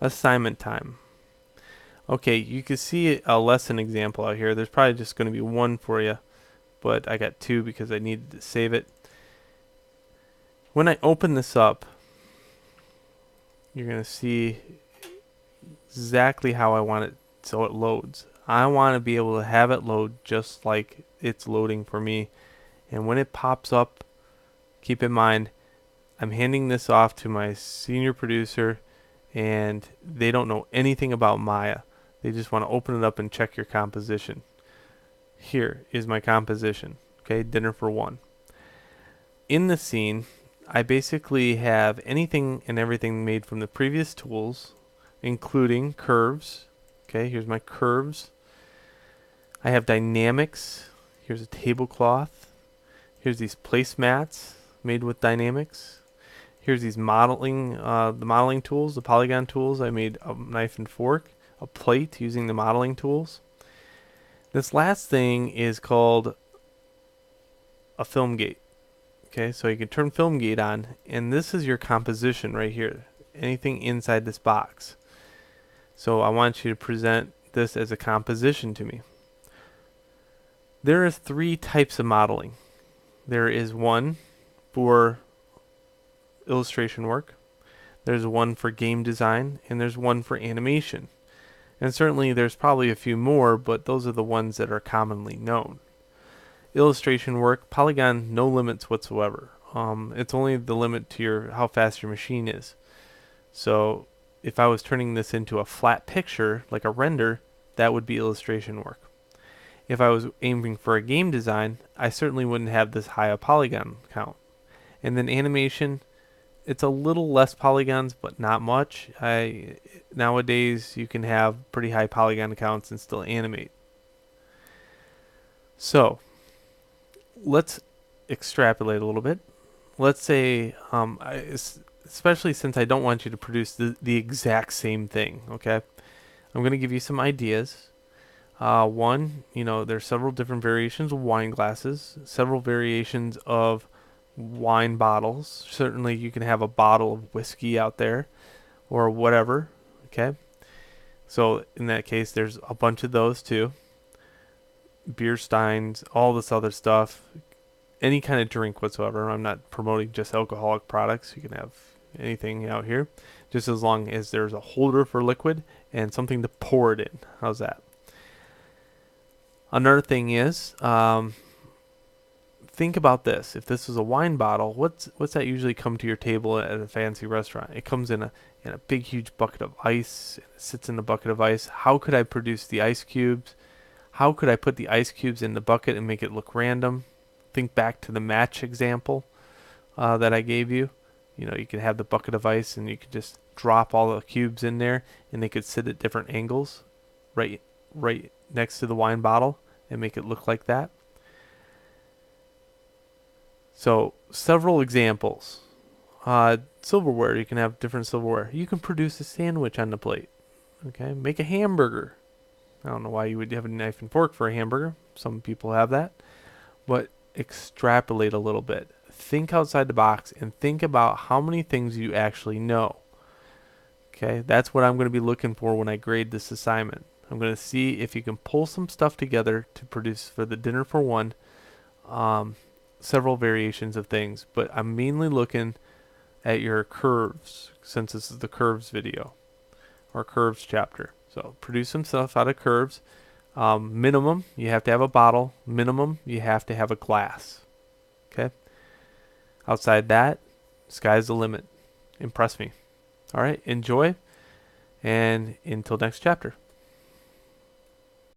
Assignment time. Okay, you can see a lesson example out here. There's probably just going to be one for you, but I got two because I needed to save it. When I open this up, you're going to see exactly how I want it so it loads. I want to be able to have it load just like it's loading for me. And when it pops up, keep in mind, I'm handing this off to my senior producer, and they don't know anything about Maya. They just want to open it up and check your composition. Here is my composition. Okay, dinner for one. In the scene, I basically have anything and everything made from the previous tools, including curves. Okay, here's my curves. I have dynamics. Here's a tablecloth. Here's these placemats made with dynamics. Here's these modeling, the modeling tools, the polygon tools. I made a knife and fork, a plate using the modeling tools. This last thing is called a film gate. Okay, so you can turn film gate on, and this is your composition right here. Anything inside this box. So I want you to present this as a composition to me. There are three types of modeling. There is one for illustration work, there's one for game design, and there's one for animation. And certainly there's probably a few more, but those are the ones that are commonly known. Illustration work, polygon, no limits whatsoever. It's only the limit to how fast your machine is. So if I was turning this into a flat picture, like a render, that would be illustration work. If I was aiming for a game design, I certainly wouldn't have this high a polygon count. And then animation, it's a little less polygons, but not much. Nowadays, you can have pretty high polygon counts and still animate. So let's extrapolate a little bit. Let's say, especially since I don't want you to produce the exact same thing, okay? I'm going to give you some ideas. One, there's several different variations of wine glasses, several variations of wine bottles. Certainly you can have a bottle of whiskey out there or whatever, okay? So in that case, there's a bunch of those too. Beer steins, all this other stuff, any kind of drink whatsoever. I'm not promoting just alcoholic products. You can have anything out here, just as long as there's a holder for liquid and something to pour it in. How's that? Another thing is, think about this. If this was a wine bottle, what's that usually come to your table at a fancy restaurant? It comes in a big, huge bucket of ice. It sits in the bucket of ice. How could I produce the ice cubes? How could I put the ice cubes in the bucket and make it look random? Think back to the match example that I gave you. You could have the bucket of ice and you could just drop all the cubes in there, and they could sit at different angles, right next to the wine bottle, and make it look like that. So several examples. Silverware, you can have different silverware. You can produce a sandwich on the plate. Okay, make a hamburger. I don't know why you would have a knife and fork for a hamburger. Some people have that. But extrapolate a little bit. Think outside the box and think about how many things you actually know. Okay, that's what I'm going to be looking for when I grade this assignment. I'm going to see if you can pull some stuff together to produce for the dinner for one, several variations of things, but I'm mainly looking at your curves, since this is the curves video or curves chapter. So produce some stuff out of curves. Minimum, you have to have a bottle. Minimum, you have to have a glass. Okay. Outside that, sky's the limit. Impress me. All right, enjoy, and until next chapter.